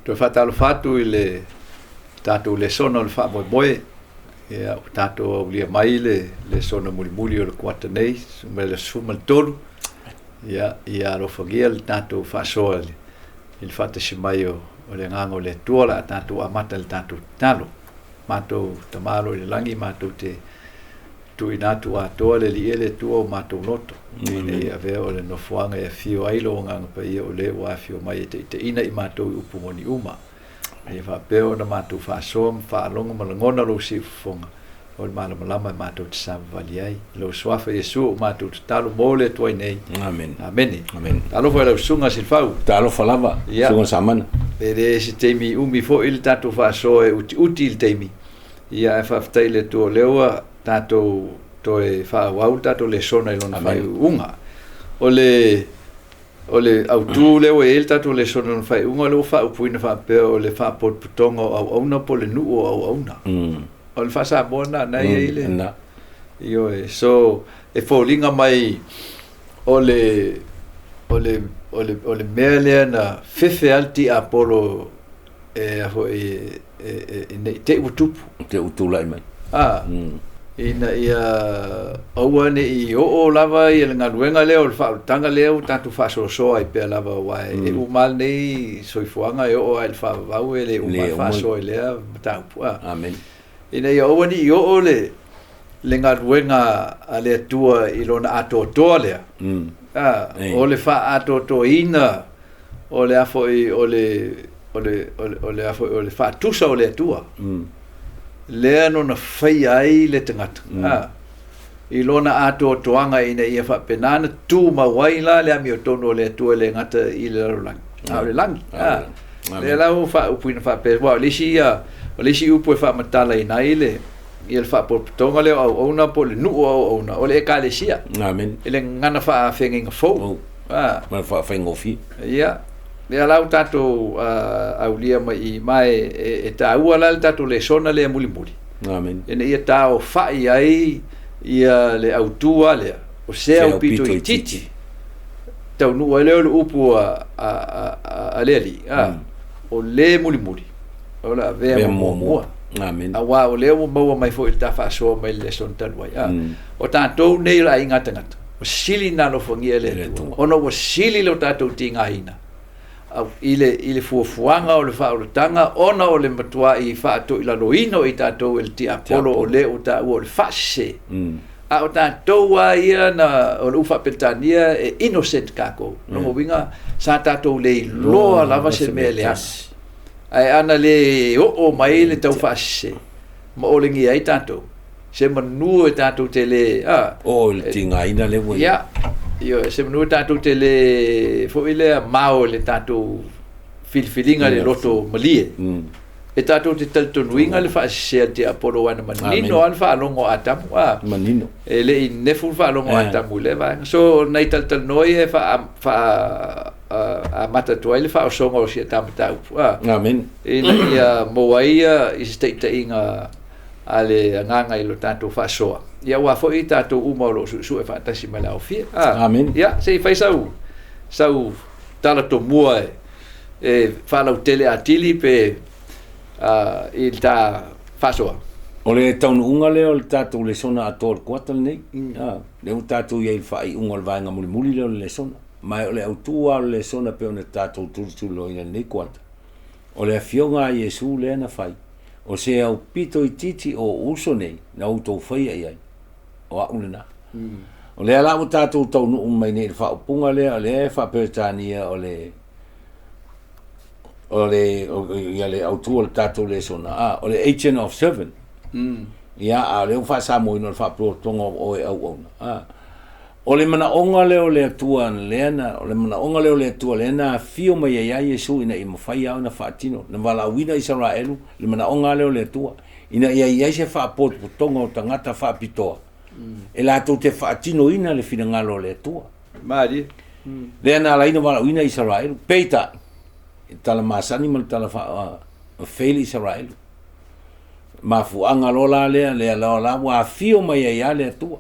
to fatalo fatu ile tatou le sono le fa moe ia tatou lia mai le sono muli o le kuata nei me le suma le tolu ia ro fagia le tatou fa soa il fate si mai o le ngango le tuola tatou amata le tatou talo matou tamalo le langi matou te tu inatu atoa le liele tua matou loto ia vea o le nofuanga ia fio ai lo nganga pa ia o le wa fio mai te ina i matou upumoni uma ia fa peo na matou fa som fa longa malangona lo si fonga o le malama matou te sa vali ai lo swafa Yesu matou talo mole toi nei amen talo foi lo sunga silfau talo falava sunga samana ele se temi umi fo il tatou fa so e util temi ia fa ftaile to lewa tatou toe fa wau tatou le sona ilona fai unga ole autu le o tatou le sona fai unga lo fa upuina fa pe o le fa potputonga au ona po le nu au ona o le fa sa bona na ile na io so e folinga mai ole mele na fefe alti apolo te utula mai ina ia awane i o lava i le ngaluenga leo le whautanga leo tatu whasosoa i pia lava wai e umal nei soifuanga e o ai whawau e le umal whasoa i lea matapua amen ina ia awane i o le ngaluenga a le atua i lona atotoa lea o le wha atotoa ina o le afo i o le wha tusa o le atua le no na fai ai le tangata i lona ato toanga ina ia fa penana tu ma wai la le ami tono le tu le ngata i le lang le lang le la u fa upuina fa pe wa le si upu fa matala ina ile il fa por tonga le au ona po le nu au ona o le ka le sia amen ile ngana fa fenga fo ma fa fenga fi ia le lau tatou aulia mai e tāua la le tatou le sona le muli amen ena ia tāo fai ai ia le autua lea o sea o pito i titi tau nua leo le upu a le ali o le muli o la vea mua amen a wā o leo maua mai fo i ta whaasoa mai le son tanuai o tātou nei la ingatangata o sili nalo fangia le tua ono o sili lo tātou tingahina ile fuafuanga o le whaurutanga ona o le matua i whaato i laloino i tātou el ti apolo o le o tā ua o le whase a o tātou a ia na o le uwha petania e innocent kako no winga sa tātou le loa lava se mea le asi ai ana le o mai le tau whase ma o le ngia i tātou se manu e tātou te le o le tinga ina le wai io se manu tātou te le fo ile mao le tātou filfilinga le loto malie e tātou te taltonuinga le whaasea te apolo wana manino an whaalongo atamu manino e le i nefu whaalongo atamu le vanga so nei taltanoi e a matatuai le whaosonga o sia tamatau amen ina ia moaia i steita inga ale nganga i lo tātou whaasoa ia ua fo i tātou uma o lo su e whaatasi mai la ofia amen ia se i whai sau tala to mua e whalau tele atili pe i tā whasoa o le taunu unga leo le tātou le sona ato le kuatal nei le un tātou iei whai unga le vaenga muli leo le sona mai o le autua le sona pe o ne tātou turutulo ina nei kuata o le afionga a Yesu le na whai o se au pito i titi o uso nei na utou whai ai o a unena o le ala o tātou taunu umai nei le whaupunga lea o le whaperetania o le autua le tātou le sona o le agent of seven ia a le fa sa mo no fa pro tonga o e au ona o le mana onga leo le atua lena o le mana onga leo le atua lena fio mai ia Yesu ina i mafai au na fatino na vala wina Israelu le mana onga leo le atua ina ia se fa pot tonga o tangata fa pitoa e la to te fatino ina le fina ngalo le atua mari lena la ina vala wina Israelu peita tala masani mal tala fa fail Israelu mafuanga lola le la wa fio mai ia le atua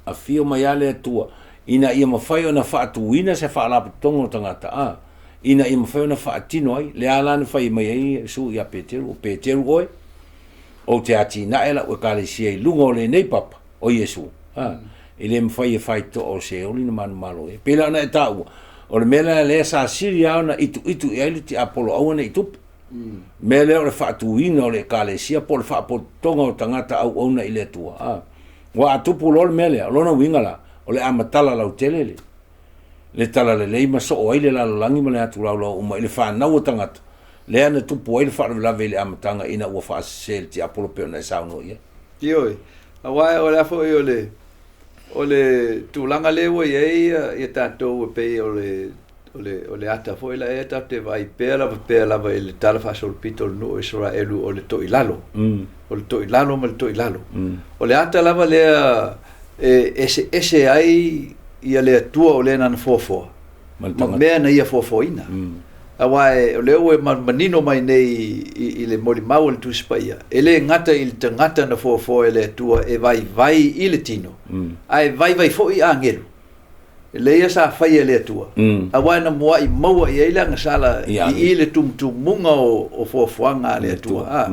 a fio mai ale tua ina ia mafai ona faatuina se faala tongo tangata ina i mawhau na whaatino ai, le ala na whai mai ai su ia Peteru oi, o te ati na ela ua kalesia i lunga o le nei papa, o Yesu. I le mawhai e whai to o se oli na manu malo e. Pela na e tau, o le mele le sa siri au na itu i ailu ti Apollo au na itupu. Mele o le whaatu ina o le kalesia po le whaapotonga o tangata au na i le tua. Wa atupu lo le mele, lona wingala, o le amatala lau telele. Le tala le leima so o aile la langi ma le atu lau lau uma i le whanau o tangata. Le ana tupu aile whaatu lawe le amatanga ina ua whaasel ti Apollo peo na sauno ia. Ioi, a wae o le afo i o le tūlanga lewa i tātou e pei o le ata fo ila e ta te vai pela i le tala fasol pito no Israelu o le to ilalo. O le to ilalo ma le to ilalo. O le ata lava lea ese ai ia le tua o le nan fofo. Ma mea na ia fofo ina. Awae o le oe manino mai nei i le moli mau le tuspaia. E le ngata i le tangata na fofo e le tua e vai i le tino. Ai vai fo i angelu. Le ia sa fai le tua. Awae na mua i maua i eila ngasala i le tumtumunga o fofoanga le tua.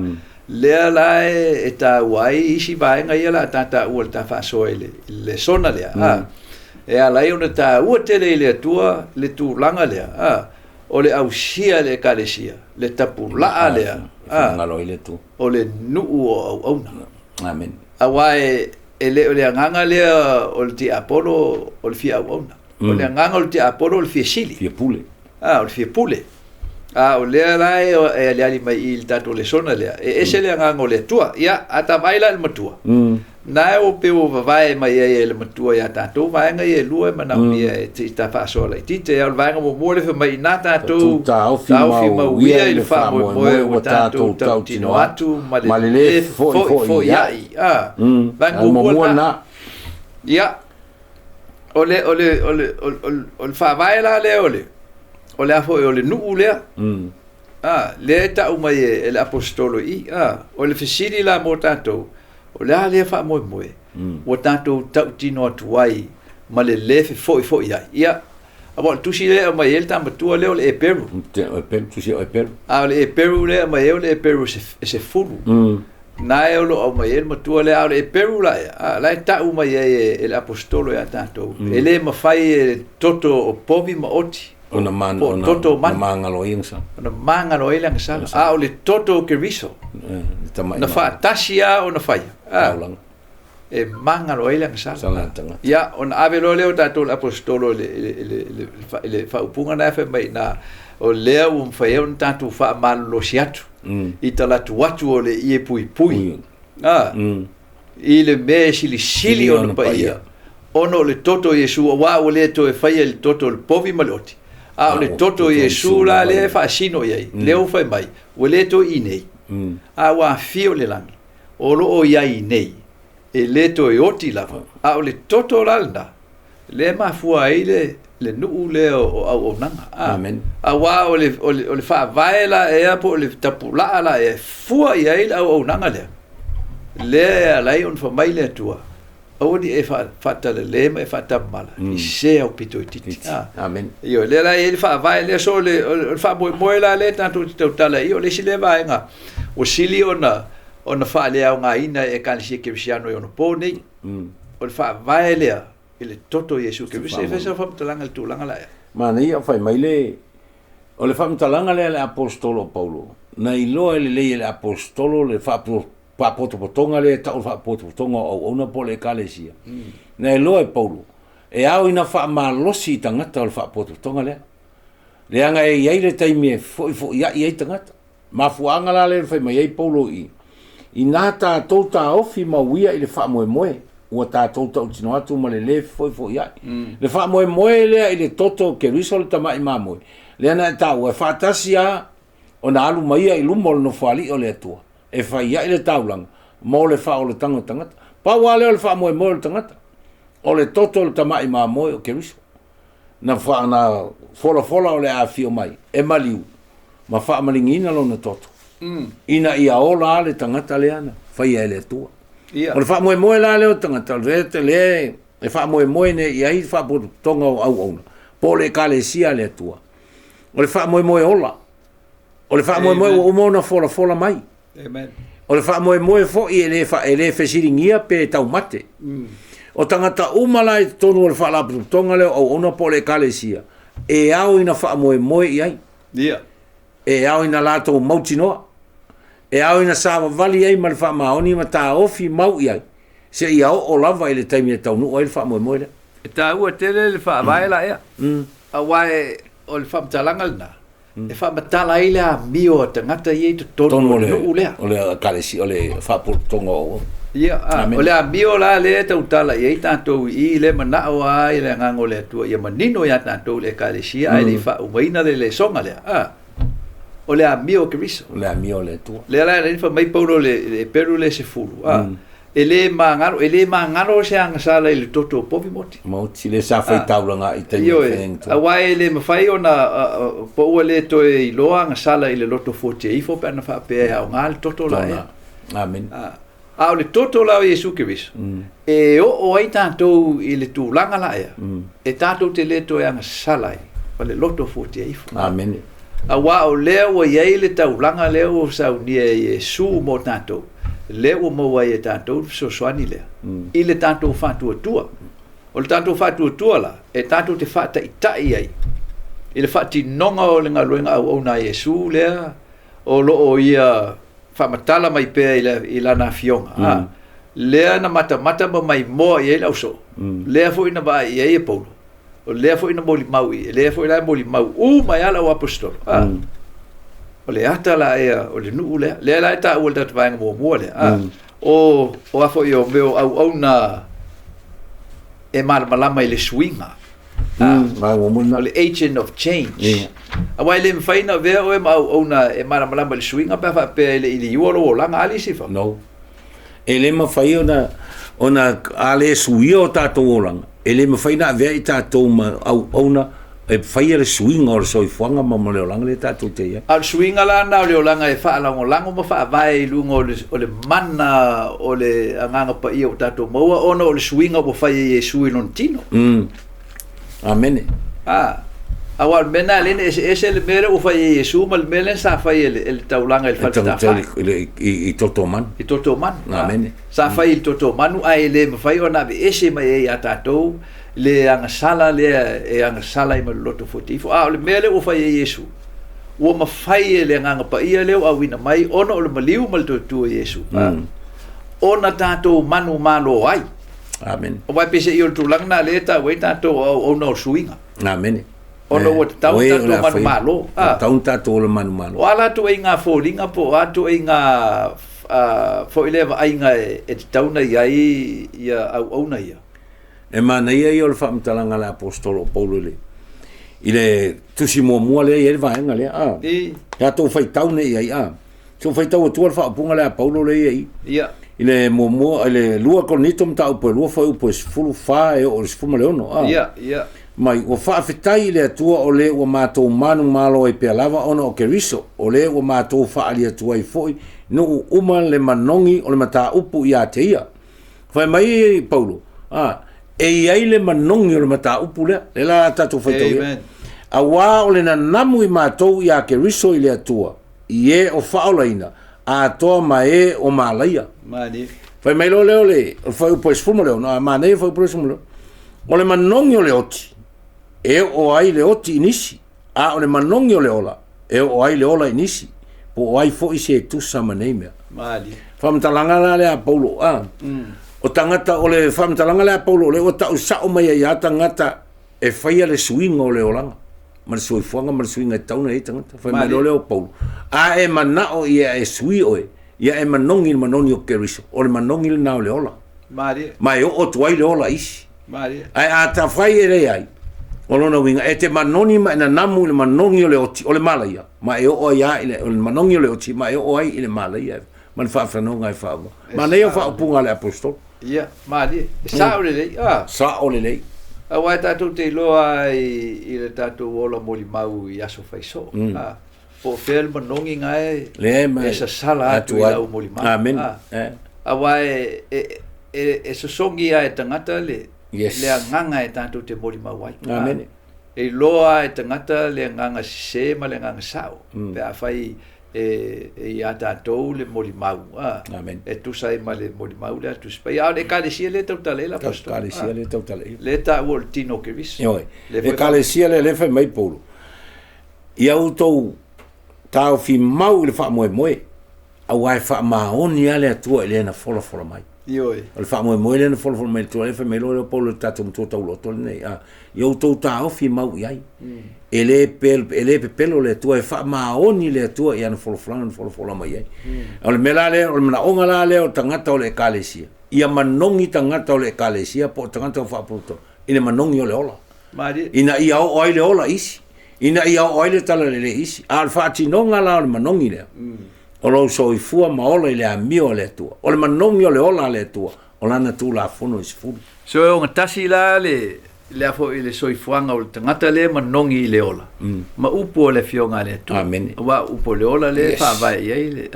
Lea lae e ta wai isi vaenga ia la tata ua ta faso le sona lea. E alai ona ta ua tele i le tua le tu langa lea. O le ausia le kalesia, le tapu laa lea. O le nuu o auna. Amen. Awae e le o le anganga lea o le ti Apollo o le fia au auna. O le anganga o le ti Apollo o le fia sili. Fia pule. O le fia pule. O lea lae e le ali mai i le tato le sona lea. E ese le anganga o le tua. Ia, ata vaila le matua. Nae o peo vavae mai e le matua ia tato. Vaenga i e lua e manau mia e ta whaasola. I tite au vaenga mo mole fe mai nā tato. Tau whima uia i le wha moe o tato tau tino atu. Ma le fo iai. Vaenga mo mua na. Ia. O le whaavae la le ole. O le afo e o le nuu lea. Le tau mai e le apostolo i. O le fesiri la mo tatou. O le a lea wha moe. O tatou tau tino atu ai. Ma le lefe fo iai. Ia. Abo tusi lea mai el tamatua leo le e peru. Tusi o e peru. O le e peru lea mai e le e peru se furu. Na e olo au mai el matua lea o le e peru la ea. La e tau mai e le apostolo e a tatou. E le mawhai e toto o povi ma oti. Ona mangalo ingsa. Ona mangalo ilang sala. O le toto ke riso. Na fa tasia o na fai. E mangalo ilang sala. Ya ona avelo leo tatou apostolo le fa upunga na fe mai na o leo fai on tatou fa malo siatu. I tala tuatu o le ie pui. I le me sili o na paia. Ono le toto Yesu wa o le to e fai le toto le povi maloti. O le toto Yesu la le fa sino iai. Leo fai mai. O le to i nei. Wa fio le langi. O lo o iai nei. E le to e oti lava. O le toto lalna. Le mafua ai le nuu le o nanga. Amen. Wa o le fa vaela e po le tapula la e fua iai o nanga le. Le alai on fa mai le tua. Odi e fata le lema e fata mala. I se au pito i titi. Amen. Io le la e fa vai le so le fa mo la le tanto te tala io le sile vai nga. O sili ona fa le au nga ina e kan si cristiano e ona poni. O fa vai le ele toto Yesu ke se fa fa talanga tu langa la. Ma nei fa mai le o le fa talanga le apostolo Paulo. Na ilo le apostolo le fa pa potonga le tau fa potonga o ona pole kalesia. Na lo e Paulo. E au ina fa malosi tangata o fa potonga le. Le anga e ia le taimi fo ia tangata. Ma fuanga la le fa mai Paulo i. Inata tota ofi ma wia ile fa moe. O ta tota o tino atu ma le fo ia. Le fa moe le ile toto ke risol tama ima moe. Le ana ta o fa tasia ona alu mai i lumol no fali o le tua. E fai ia le taulang mo le fa o le tangata pa wale o le fa mo le tangata o le toto le tamai ma mo o keriso na fa na fola o le afio mai e maliu ma fa malingina lo na toto ina ia ola le tangata le ana fai ia le tua o le fa mo la le o tangata le e fa mo ne ia i fa po tonga au ona po le kalesia le tua O le wha moe ola. O le wha moe o mona fola mai. Amen. O le wha moe fo i e le whesiringia pe tau mate. O tangata umala i tonu o le wha lapu tonga leo au ona po le kalesia. E au ina wha moe i ai. Ia. E au ina lato mauti noa. E au ina sawa vali ai ma le wha maoni ma ta ofi mau i ai. Se ia o lava i le taimi e tau nu o le wha moe le. E tā ua tele le wha vai la ea. A wae o le wha mtalanga lina. E wha matala i lea mio a tangata i e tonu o le ulea. O le kalesi, o le wha tonga o. Ia, o le a mio la le tau tala i e tātou i le mana o a i le ngango le atua. Ia manino ia tātou le kalesi a i le wha umaina le songa lea. O le a mio ke riso. O le a mio le tua. Le ala e mai paulo le peru le se fulu. E le mangaro se anga sala i le toto povi moti. Moti le sa fai taulanga i te whentu. A wae le mawhai o na po ua le toe i loa anga sala i le loto 48 pe ana wha pēa o ngā le toto la ea. Amen. A o le toto la o Jesu Kiriso. E o ai tātou i le tūlanga la ea. E tātou te le toe anga sala i. Pa le loto 48. Amen. A wa o lea o iei le taulanga lea o sau nia Jesu mo tātou. Le o mo wai e tātou so soani lea. I le tātou whātua tua. O le tātou whātua tua la, e tātou te whāta i tai ai. I le whāti nonga o le ngā luenga au na Jesu lea, o lo o ia whamatala mai pēa i la na fionga. Lea na mata ma mai moa i e lau so. Lea fo ina ba i e paulo. O lea fo ina moli mau i. Lea fo ina moli mau. Mai ala o apostolo. O le ata la ea, o le nuu lea, lea la e ta ua le tatu vaenga mua lea. O afo i o meo au na e malama i le swinga. O le agent of change. A wai le mwhaina vea o e au na e malama i le swinga, pa pia i le iualo o langa ali sifa. No. E le mawhai o na ale suia o tātou o langa. E le mawhaina vea i tātou au na e fai le swing o le soifuanga ma mo le olanga le tātou te ia. Al swinga la na o le olanga e wha lango ma wha vai i lunga o le mana o le anganga pa ia o tātou maua ona o le swinga o whai e Jesu i non tino. Amene. A wal mena lene ese le mele o fai e Jesu ma le mele sa fai el taulanga el falta fai. I toto man. I toto man. Amene. Sa fai il toto manu ai le ma fai ona be ese mai e atatou le anga sala le e anga sala i ma loto fotifo. Le mele o fai e Jesu. O ma fai le anga pa ia leo a wina mai ona o le maliu ma le tu Jesu. Ona tatou manu malo ai. Amen. O vai pese i o tulanga na le ta wei tatou o no suinga. Amen. Ono o tau tatou manu malo. Tau tatou le manu malo. O ala tu e ngā fōlinga po atu e ngā fo ileva ai ngā e tauna iai ia au na ia. E mana ia i o le whaamtalanga le apostolo Paulo le. I le tusi mua le i e vaenga le. Ia tau whai taune iai. So whai tau atua le whaapunga le a Paulo le iai. Ia. I le mua, i le lua konito mta upo e lua whai upo e sifuru wha e o le sifuma le ono. Ia, ia. Mai, o whaafetai le atua o le ua mātou manu malo e pia lava ono o Keriso. O le ua mātou whaali atua i foi. No uma le manongi o le mata upu i a te ia. Whai mai Paulo. E iai le manongi o le mata upu lea. Le la tatu whaitau ia. A wā o le na namu i mātou i a Keriso i le atua. I e o whaolaina. A toa ma e o malaia. Mani. Whai mai lo leo le. O whai upo e sifuma leo. No, ma nei whai upo e sifuma leo. O le manongi o le oti. E o ai le oti inisi. A o le manongi o le ola. E o ai le ola inisi. Po o ai fo isi e tu sama nei mea. Mali. Whamtalanga la le a Paulo. O tangata o le whamtalanga le a Paulo. Le o tau sao mai a ia tangata e whaia le suinga o le olanga. Ma le soifuanga ma le suinga e tauna e tangata. Whai mai lo le o Paulo. A e manao ia e sui oe. Ia e manongi o Keriso. O le manongi le nao le ola. Mali. Ma e o tuai le ola isi. Mali. Ai a ta whai e rei ai. O lona winga, e te manoni ma ina namu le manongi o le oti, o le malaia. Ma e o ia i le manongi o le oti, ma e o ai i le malaia. Ma le whaafranonga e whaava. Ma nei o whaapunga le apostol. Ia, mali. Sa o le lei. Sa o le lei. A wai tātou te loa i le tātou ola moli mau i aso whaiso. Po whel manongi ngai e sa sala atu i lau moli mau. Amen. A wai e sosongi a e tangata le. Yes. Le nganga e tātou te moli mau ai. Amen. e loa e tangata le nganga se ma le nganga sao pe a fai e ia tātou le molimau Amen. e tu sai ma le molimau le tu spai a le kalesia le tau tale la pastor Kalesia le tau tale le ta o le tino ke vis le kalesia le fai mai polo ia utou tau fi mau le fa moe moe au ai fa maoni ale atua le na fola mai Ioi. O fa mo mo le no fol me to le fa me lo polo tatu to to lo to nei yo to ta o fi mau yai ele pelo le to fa ma oni le to ya no fol mai yai o le melale o na onga la le o tangata o le kalesia ia manongi tangata o le kalesia po tangata o fa puto ina manongi o le ola ina ia o le ola isi ina ia o le tala le isi al fa tinonga la o manongi le o lo so i fua maola i le amio le tua. O le manongi o le ola le tua. O lana tu la fono i sifuri. So e o ngatasi la le afo i le soifuanga o le tangata le manongi i le ola. Ma upo o le fionga le tua. Amen. Wa upo le ola le fa vai iei le.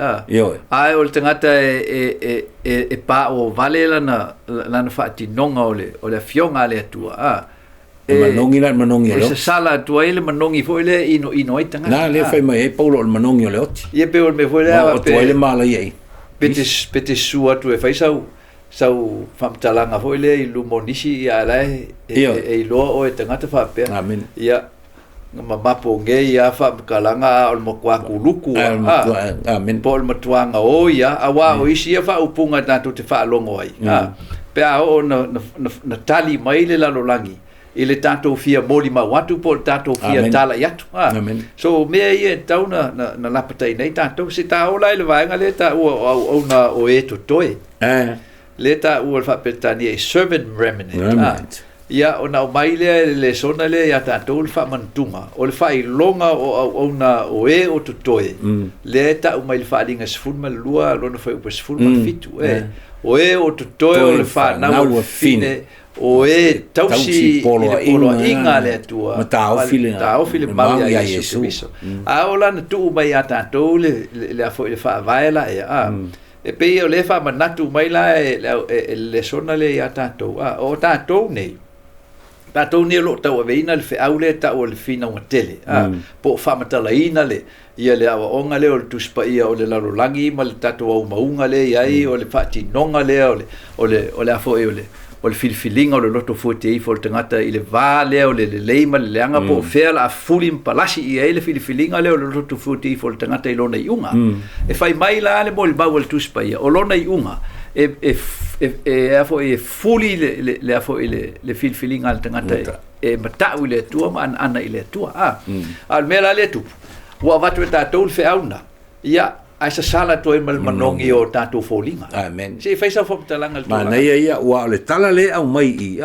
Ai o le tangata e pa o vale lana fa tinonga o le fionga le tua. Manongi o le oti. Sala tua ele manongi fo ele ino ai tangata. Na le fai mai e paulo o le manongi o le oti. Ie pe o me fo ele o tua ele mala iei. Pete sua tu e fai sau famtalanga fo ele i lumonisi i alae e loa o e tangata fa pe. Amen. Ia mapo nge ia fa kalanga o mo kwa kuluku. Amen. Po mo tuanga o ia awa o isi fa upunga tatu te fa longo ai. Pe a o na tali mai le lalolangi. Ele tatou fia moli ma watu po tatou fia tala yatu so me ia tau na lapatai nei tatou se ta ola ile vaenga le ta o na o e to toe le ta o fa petani e servant remnant ia ona o mai le sona le ia tatou fa mantunga o le fa i longa o na o e o to toe le ta o mai fa linga sful ma lua lona fa o sful ma fitu o e o to toe o le fa na o fine o e tausi polo inga le tua matao file mau ya Yesu a ola na tu mai ata to le afo le fa vaela e pe o le fa manatu mai la le sona le ata to o ta to nei tatou ni lo tau aveina le feaule ta o le fina o tele po fa matala ina le ia le awa onga le o le tuspa ia o le lalolangi ma le tatou au maunga le iai o le fatinonga le o le afo e o le filfilinga o le loto fuete i fo le tangata i le vā lea o le leima le leanga po fea la a fuli mpalasi i le filfilinga lea o le loto fuete i fo le tangata i lona i unga e fai mai la le mo le mau o le tuspa ia o lona i unga afo e fuli le afo i le filfilinga le tangata e matau i le tua ma ana i le tua al mea la le tupu ua vatu e tātou le feauna ia ai sa sala to e manongi o tatou folinga. Amen. Se fai sa foptalanga le ma nei ia ua le tala le au mai i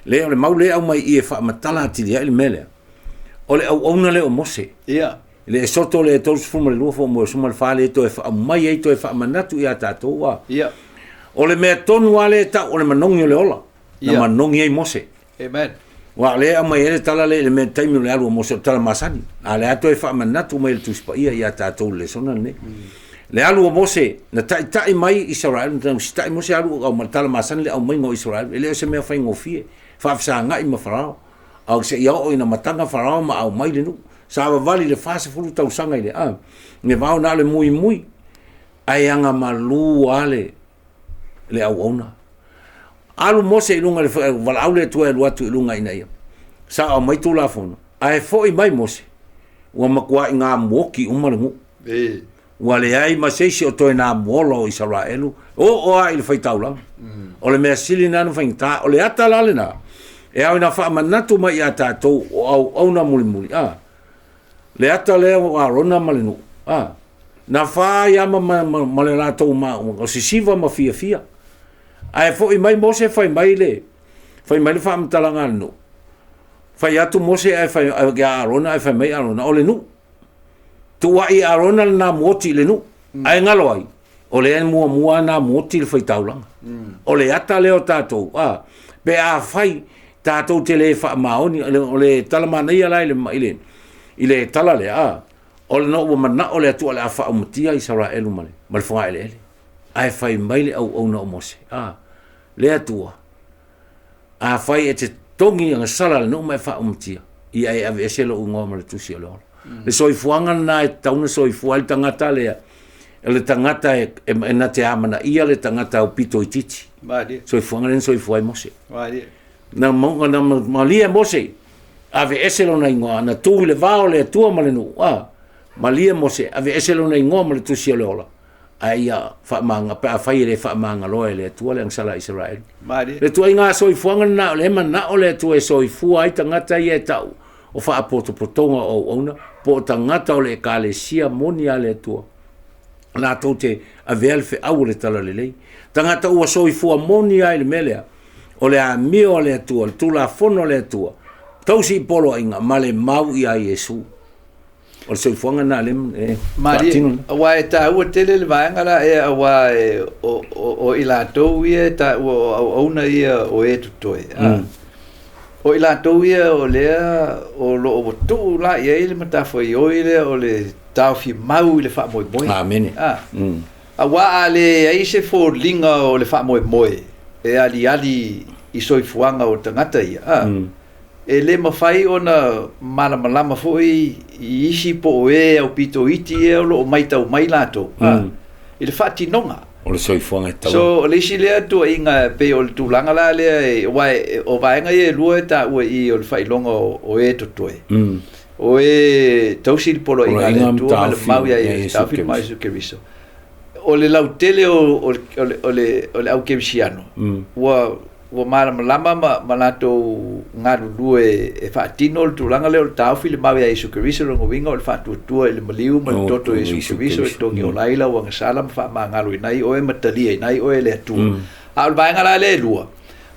le o le mau le au mai i e fa matala ati le mele. O le au ona le o mose. Ia. Le soto le tos fuma le lufo mo suma le fale to e fa mai ai to e fa manatu ia tatou wa. Ia. O le mea tonu ale ta o le manongi o le ola. Na manongi ai mose. Amen. Wa le ama ele tala le me taimi le alu mo so tala masani ale ato e fa manatu mai tu spa ia tatou le sona ne le alu mo se na tai mai Israel na stai mo se alu o tala masani le au mai ngo Israel ele se me fa ngofie fa fa nga i ma farao au se ia o ina matanga farao ma au mai le nu sa va vali le fa se fulu tau sanga ile ne va ona le mui ai anga malu ale le au ona alu mose ilunga le vala aule tu e luatu ilunga ina ia sa o mai tu la fono ai foi mai mose wa makwa nga moki umalangu wa le ai ma se o to na molo Israelu o ai le fai taula o le mesili na no fai ta o le ata la le na e au na fa manatu mai ata to au na muli le ata le o rona malenu na fa ya ma le la to ma o sisiva ma fia ai foi mai mose fai mai le fa mtalanga no fai atu mose ai fai ga arona ai fai mai arona ole nu tu ai arona na moti le nu ai ngalo ai ole mua na moti le fai taula ole ata le o tato be a fai tato tele fa maoni ole talama nei ala ile tala le ole no wo mana ole tu ala fa mutia Israel male mal fa ele ai fai mai le au no mose le atua a fai e te tongi ang sala no mai fa umtia ia e ave ese lo ungo ma le tusi o lo le soifuanga na e tauna soifua le tangata le le tangata e na te amana ia le tangata o pito i titi soifuanga le soifua i mose na monga na malia mose ave ese lo na ingoa na tu le vao le tua ma le nu malia mose ave ese lo na ingoa ma le tusi o lo aia fa manga pa fa ile fa manga lo le tua le sala Israel le tua inga soifuanga na le mana o le tua soifua ai tangata ia tau o fa apoto potonga o ona po tangata o le kalesia moni ale tua na tote avel fe au le tala le tangata ua soifua moni ai le melea o le amio le tua tu la fono le tua tausi polo inga male mau ia Yesu o le soifuanga na le mari wa ta ua tele le vaanga la e wa o ila to ia ta o ona ia o e tutoe o ila to ia o le o lo o tu la ia ile mata foi o ile o le tau fi mau le fa moi moi amen a wa ale ai se for linga o le fa moi moi e ali i soifuanga o tangata ia e le mafai ona malama foi i isi po e au pito iti e o lo mai tau mai lato i le fa tinonga o le soifuanga tau so le si le tu inga pe o tu langa la le o vaenga e lua ta o i o le fa longa o e to toe o e tausil polo inga le tu le mau ia e tafi mai su ke viso o le lautele o le au kemsiano wa malama malato ngaru lue e fa tino tu langa le tafi le mau ia e su ke viso ngo winga o le fa tu le maliu ma toto e su ke viso e tongi o laila wa ngasalam fa ma ngaru nai o e matali nai o e le tu a le vaenga la le lua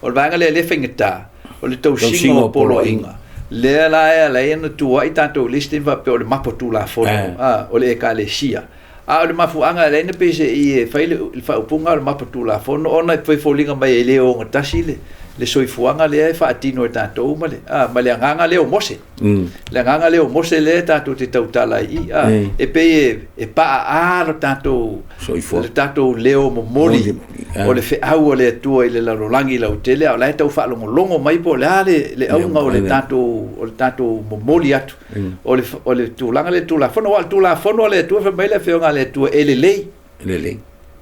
o le vaenga le fengeta o le tausingo polo inga le la ina tua i tanto listing va pe o le mapo tu la fono o le kalesia a le mafu anga le ina pese i faile il fa upunga le mapo tu la fono ona foi folinga mai ele o ngasile le soifuanga le fa atino e tanto male ma le nganga le o mose le nganga le o mose le tanto te tautala i e pe e pa lo tanto soifua le tanto leo momoli o le fe au le tua i le langi la utele o la tau fa longo mai po le au nga o le tanto momoli atu o le tu langa le tu la fono al tu la fono le tu fa mai le fe nga le tu ele lei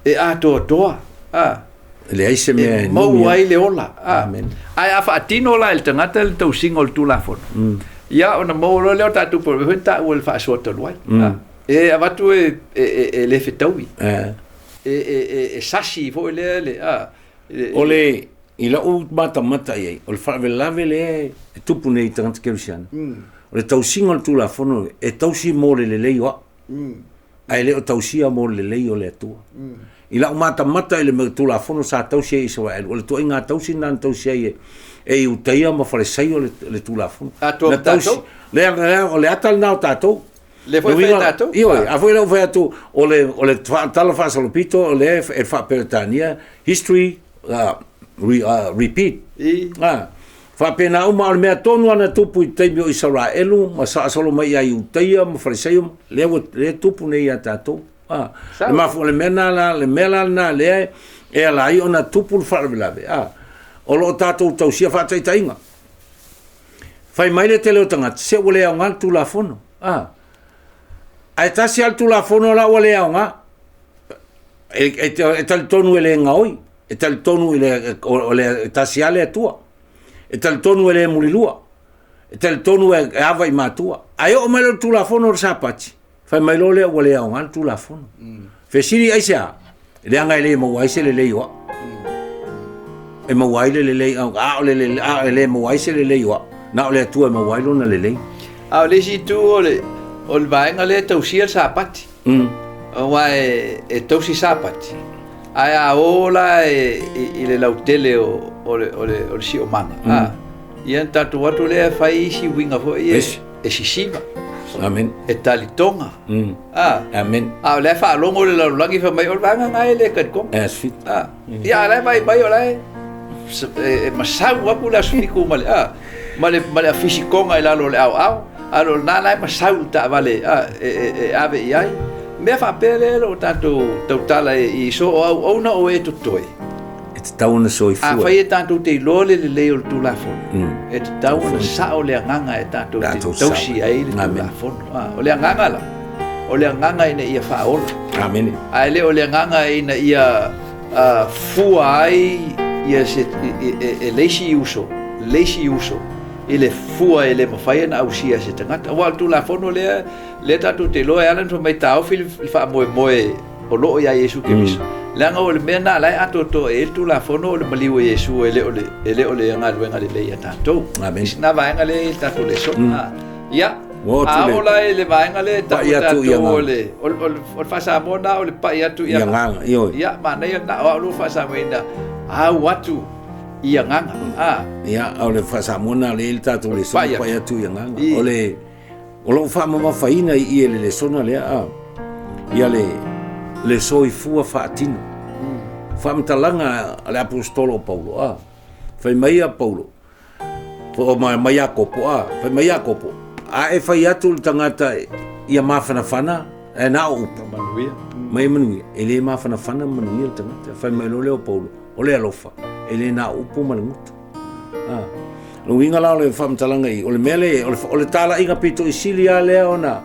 e ato toa le ai se me mau ai le ola amen ai a fa tino la el tangata el tau singol tu la fono ya ona mo lo le tatu por venta o el fa soto luai e avatu e le fetaui e sashi fo le ole ila u mata ai o fa velave le tupu nei tangata kerusian o le tau singol tu la fono e tau si mo le wa ai le tau si mo le o le tua ila mata ile me tu la fono sa tau si Israel o le tu inga tau si nan tau si e u taia ma fale sai o le tu la fono na tau le atal na tato le foi tato io a foi lo foi tu o le tala fa solo pito le e fa pertania history repeat fa pena uma me tonu ana tupu i te mio Israel ma sa solo mai ai u taia ma fale sai le tupu nei tato le mafu le mela na le e ala i ona tupu farvelave o lo tatou tausia fa tainga fai mai le tele o tanga se o le anga tu la fono ai tasi al tu la fono la o le anga e tal tonu ele nga oi e tal tonu ele o le tasi ale tua e tal tonu ele mulilua e tal tonu e ava i matua ai o mai tu la fono sa pati fai mai lo le o le anga tu la fono fe siri ai sa le anga ele mo ai se le yo e mo wai le le mo wai se le yo na le tu mo wai lo na le le si tu o le vaenga le tau sia sapati o e tau si sapati ai a ola i le lautele o le si o manga ia tatu watu le fai si winga fo e si siva amen e talitonga amen le fa longo le langi fa mai o vaenga ngai le kat kom fit ia le mai o le masau aku la sufiku male fisikonga ila lo le au alo nana masau ta vale ave ai me fa pele lo tanto totala i so o na o e tutoi tau na soi a fu fai e tātou te lole le leo le tūlafono e te tau na sa o le anganga e tātou te tausi ai le tūlafono o le anganga la o le anganga ina ia whaola amen a le o le anganga ina ia fua ai ia se e leisi uso i le fua e le mawhaia na ausia se tangata wa tūlafono le tātou te loe alan so mai tau fil wha moe o loo ia Yesu ke miso langa o le mea na lai ato to e tūlafono o le maliu e Yesu e le o le anga luenga le leia tātou na vaenga le tātou le so ia a ola e le vaenga le tātou o le o whasa mona o le pai atu ia ia mana ia na o lu whasa moina a watu ia nganga ia o le whasa mona le tātou le so pai atu ia nganga o lo wha faina i le sona lea ia le soi fua whaatino whamtalanga le apostolo Paulo whai maia Paulo mai a kopo whai mai a kopo e whai atu le tangata ia mawhanawhana e na upa mai manuia e le mawhanawhana manuia le tangata whai mai lo leo Paulo o le alofa e le na upo malanguta no inga lao le whamtalanga i o le mele o le tala inga pito i sili a lea ona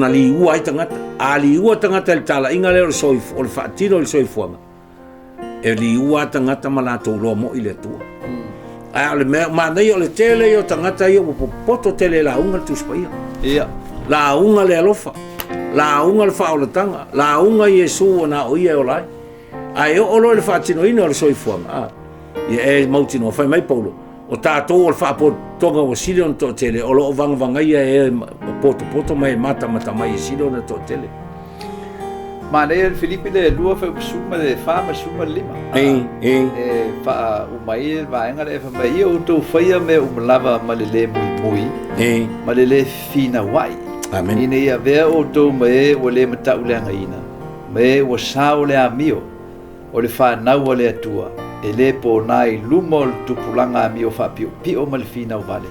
li ua ai tangata a li ua tangata le tala inga leo o le whaatino le soifuanga e li ua tangata malato loa mo i le tua a le manei o le tele o tangata i o poto tele la unga le tuspaia la unga le alofa la unga le whaolatanga la unga Yesu o na oia o lai a e o lo le whaatino ina o le soifuanga e mautino whai mai Paulo o tātou o le whaapotonga o silion to tele o loo vanga ia e poto mai mata mai silion to tele ma le Filipi le lua fa suma le fama suma lima fa umai vaenga le fa mai o to faia me umlava malele mui malele fina wai amen ina ia vea o to me o le mata ulenga ina me o sao le amio o le fa nau o le atua e le po nai lumol tupulanga mi o fa pio malfina o vale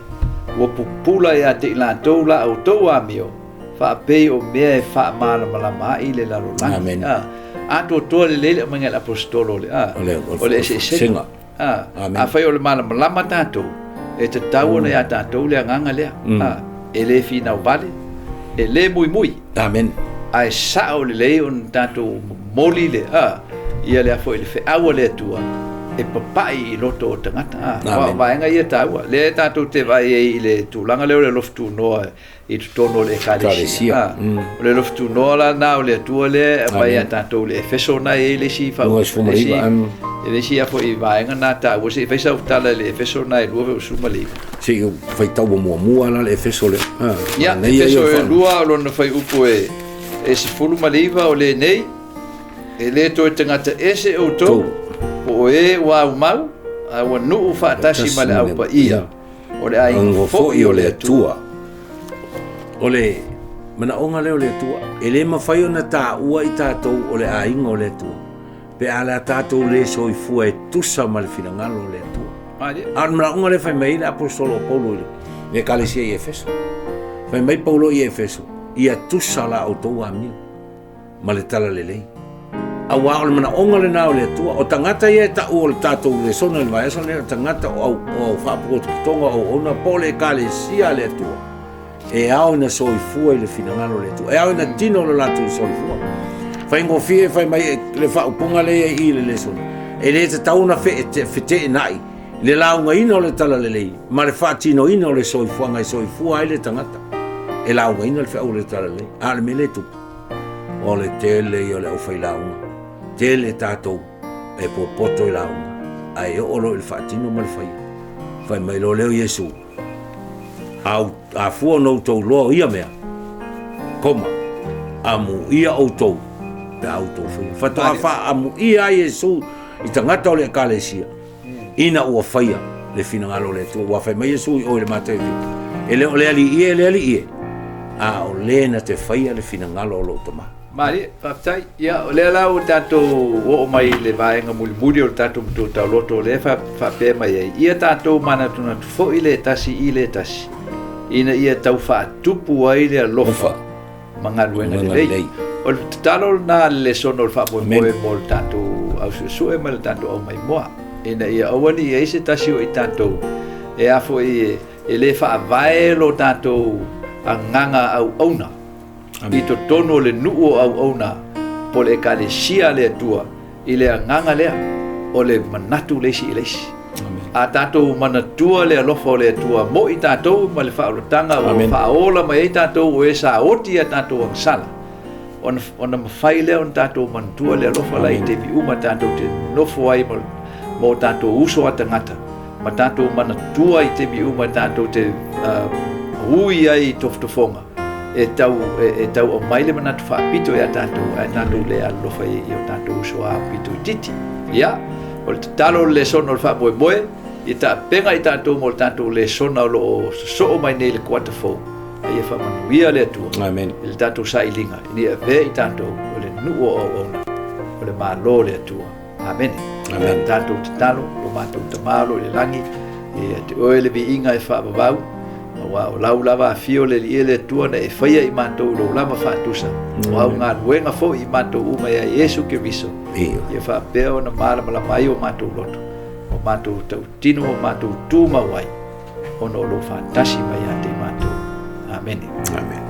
o pupula ia te la tola o to amio fa pe o me fa malama i le la amen a to le mangel apostolo le o le senga a fa o le malama tato e te tau na ia tato le nganga le e le fina o vale e le mui amen ai sa o le on tato moli le ia le fo le fe awa le tua e papai i loto o tangata vaenga ia taua le tātou te vai i le tūlanga leo le loftu noa i tutono le kālesia o le loftu noa la na o le atua le vai a tātou le efeso na e le si whau e le si a fo i vaenga na tāua se whaisa utala le efeso na e lua veo suma le si whai tau mua la le efeso le ia efeso e lua o lona whai upo e si fulu maliva o le nei e le to tangata ese o tau o e wa mau a wa nu fa tasi male au pa ia o le ai fo i o le atua o le mana onga le o le atua e le mawhai ona tā ua i tātou o le ainga o le atua pe ala tātou le soi fua e tusa male finangalo o le atua a mana onga le whai mai le apostolo Paulo le kalesia i Efeso whai mai Paulo i Efeso ia tusa la o tau amia ma le tala le lei a wa o mana onga le na o le tua o tangata ia ta o le tatou le sona le vai so le tangata o fa po tonga o ona pole kale sia le tua e ao na soi fua le finangalo le tua e ao na tino lo latu soi fua fai ngo fie fai mai le fa upunga le i le sona e le te tauna fete nai le launga ina o le tala le lei ma le fa tino ina o le soi fua ngai soi fua le tangata e launga ina le fa o le tala le a le mele tu o le tele i o le au fai launga tele tātou e po poto i launga ai e olo il whaatino mal whai mai lo leo Yesu a fua nou tau loa ia mea koma amu ia o tau pe au tau whai whatoa wha amu ia Yesu i tangata o le kalesia ina ua whaia le finangalo le tua ua whai mai Yesu i o le matau e leo le ali ie a o le na te whaia le finangalo o lo tama mari papai ia o le la o tato o mai le vaenga muli o tato mtu ta loto le fa pe mai ia tato mana tuna fo ile tasi ina ia tau fa tupu ai le lofa manga luenga le o talo na le sono fa mo tato au su e mal tanto au mai moa ina ia awani e se tasi o i tanto e afo e le fa vai lo tanto anganga au ona i to tono le nuo au ona po le kalesia le tua i le anganga lea o le manatu leisi i leisi a tatou manatua le alofa o le atua mo i tatou ma le whaolotanga o whaola mai e tatou o e sa oti a tatou ang sala ona mawhai lea on tatou manatua le alofa la i te vi uma tatou te nofo ai mo tatou uso a tangata ma tatou manatua i te vi uma tatou te hui ai toftofonga e tau o mai le manatu whaapito e a tatou le alofa i o tatou uso a pito i titi ia o le talo le sono le whaamoe moe i ta penga i tatou mo le tatou le sona o lo so mai nei le kuata fo ai e whamanuia le atua Amen. I le tatou sa ilinga i ni a ve i tatou o le nuo o ona o le malo le atua Amen. Amen. Tatou te talo lo matou te malo le langi e te oe le vi inga e whaabavau wa o lau lava fio le li ele tua na e whaia i matou lo lama whaatusa o au ngā ruenga fo i matou uma ia Yesu Kiriso Iyo. ia whaapea o na mala mai o matou loto o matou tau tino o matou tūma wai o no lo whaatasi mai a te matou Amen. Amen.